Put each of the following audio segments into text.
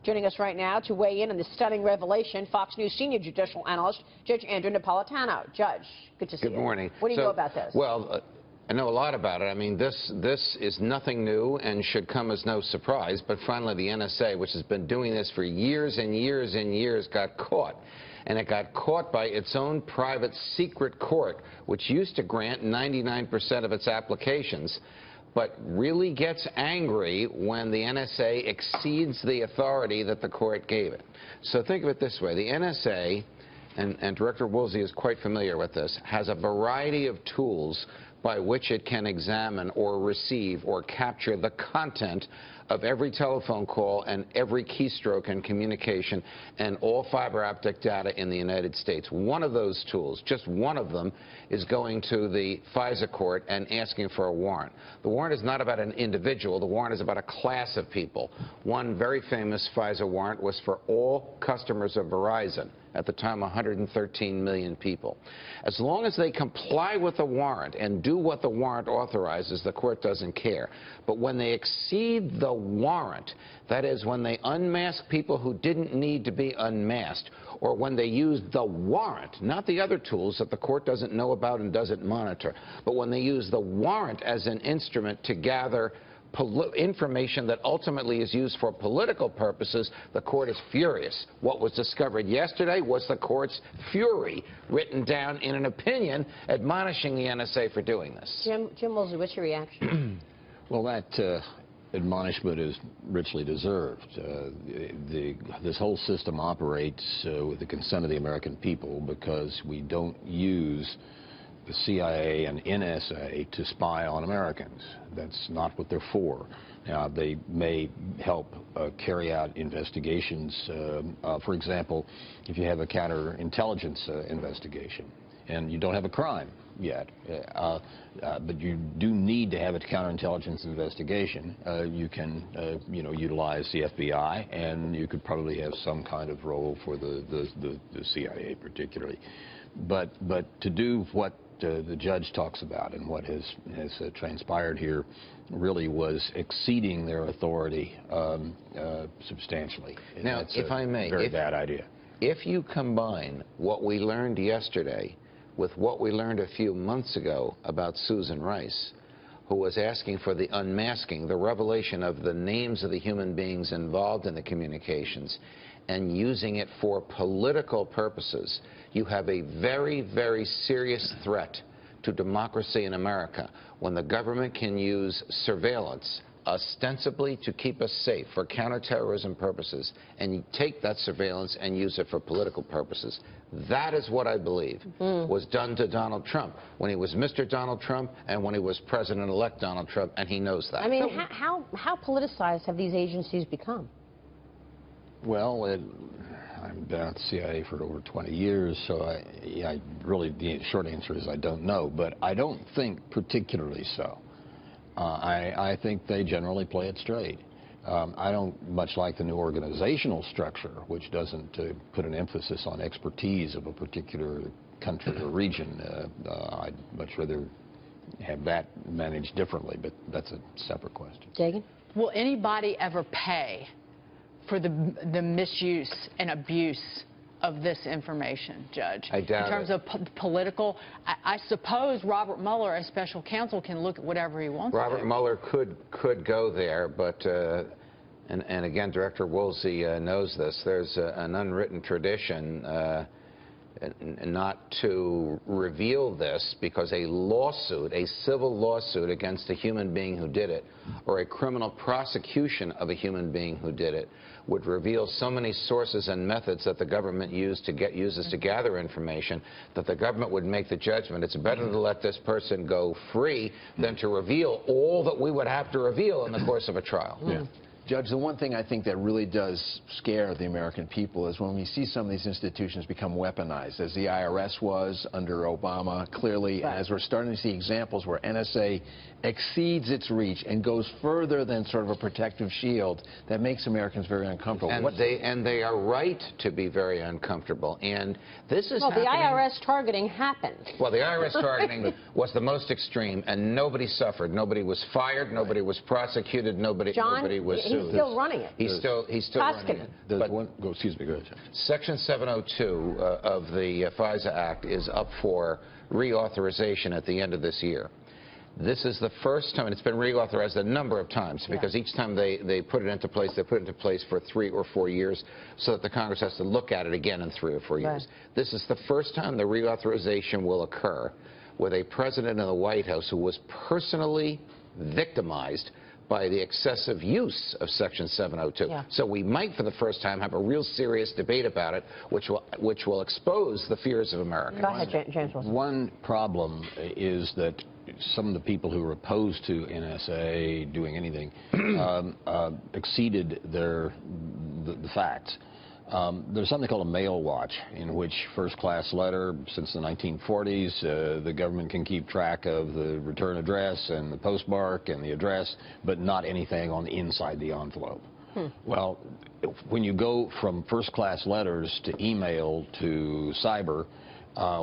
Joining us right now to weigh in on the stunning revelation, Fox News senior judicial analyst, Judge Andrew Napolitano. Judge, good to see you. Good morning. What do you know about this? Well, I know a lot about it. I mean, this is nothing new and should come as no surprise, but finally the NSA, which has been doing this for years and years and years, got caught. And it got caught by its own private secret court, which used to grant 99% of its applications, but really gets angry when the NSA exceeds the authority that the court gave it. So think of it this way. The NSA, and Director Woolsey is quite familiar with this, has a variety of tools by which it can examine or receive or capture the content of every telephone call and every keystroke and communication and all fiber optic data in the United States. One of those tools, just one of them, is going to the FISA court and asking for a warrant. The warrant is not about an individual. The warrant is about a class of people. One very famous FISA warrant was for all customers of Verizon. At the time, 113 million people. As long as they comply with the warrant and do what the warrant authorizes, the court doesn't care. But when they exceed the warrant, that is, when they unmask people who didn't need to be unmasked, or when they use the warrant, not the other tools that the court doesn't know about and doesn't monitor, but when they use the warrant as an instrument to gather information that ultimately is used for political purposes, the court is furious. What was discovered yesterday was the court's fury written down in an opinion admonishing the NSA for doing this. Jim Woolsey, what's your reaction? Well, that admonishment is richly deserved. This whole system operates with the consent of the American people because we don't use the CIA and NSA to spy on Americans. That's not what they're for. Now, they may help carry out investigations. For example, if you have a counterintelligence investigation and you don't have a crime yet, but you do need to have a counterintelligence investigation, you can utilize the FBI, and you could probably have some kind of role for the CIA particularly. But to do what the judge talks about and what has transpired here really was exceeding their authority substantially. And now, if I may, very bad idea. If you combine what we learned yesterday with what we learned a few months ago about Susan Rice, who was asking for the unmasking, the revelation of the names of the human beings involved in the communications, and using it for political purposes, you have a very, very serious threat to democracy in America when the government can use surveillance ostensibly to keep us safe for counterterrorism purposes, and you take that surveillance and use it for political purposes. That is what I believe was done to Donald Trump when he was Mr. Donald Trump and when he was President-elect Donald Trump, and he knows that. I mean, how politicized have these agencies become? Well, I've been at the CIA for over 20 years, so I really, the short answer is I don't know, but I don't think particularly so. I think they generally play it straight. I don't much like the new organizational structure, which doesn't put an emphasis on expertise of a particular country or region. I'd much rather have that managed differently, but that's a separate question. Dagan? Will anybody ever pay for the misuse and abuse of this information, Judge? I doubt in terms of political, I suppose Robert Mueller, as special counsel, can look at whatever he wants. Robert Mueller could go there, but and again, Director Woolsey knows this. There's an unwritten tradition not to reveal this because a lawsuit, a civil lawsuit against a human being who did it, or a criminal prosecution of a human being who did it, would reveal so many sources and methods that the government uses to gather information that the government would make the judgment it's better to let this person go free than to reveal all that we would have to reveal in the course of a trial. Yeah. Judge, the one thing I think that really does scare the American people is when we see some of these institutions become weaponized, as the IRS was under Obama, clearly, and as we're starting to see examples where NSA exceeds its reach and goes further than sort of a protective shield, that makes Americans very uncomfortable. And they are right to be very uncomfortable. And this is happening. The IRS targeting happened. Well, the IRS targeting was the most extreme, and nobody suffered. Nobody was fired. Nobody was prosecuted. Nobody was. he's still running it. He's still running it. There's one, excuse me, go ahead. Section 702 of the FISA Act is up for reauthorization at the end of this year. This is the first time, and it's been reauthorized a number of times, because each time they put it into place, they put it into place for 3 or 4 years so that the Congress has to look at it again in 3 or 4 years. This is the first time the reauthorization will occur with a president in the White House who was personally victimized by the excessive use of Section 702. So we might, for the first time, have a real serious debate about it, which will expose the fears of America. Go ahead, James Woolsey. One problem is that some of the people who are opposed to NSA doing anything exceeded the facts. There's something called a mail watch, in which first-class letter, since the 1940s, the government can keep track of the return address and the postmark and the address, but not anything on the inside the envelope. Well, when you go from first-class letters to email to cyber,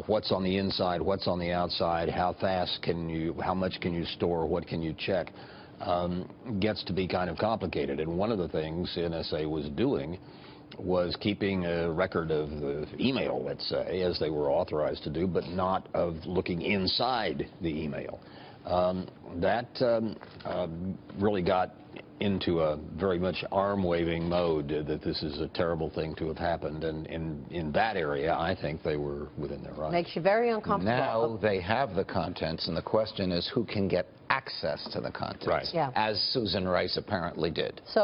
what's on the inside, what's on the outside, how fast can you, how much can you store, what can you check, gets to be kind of complicated. And one of the things NSA was doing was keeping a record of the email, let's say, as they were authorized to do, but not of looking inside the email. That really got into a very much arm-waving mode that this is a terrible thing to have happened, and in that area, I think they were within their rights. Makes you very uncomfortable. Now they have the contents, and the question is who can get access to the contents, as Susan Rice apparently did. So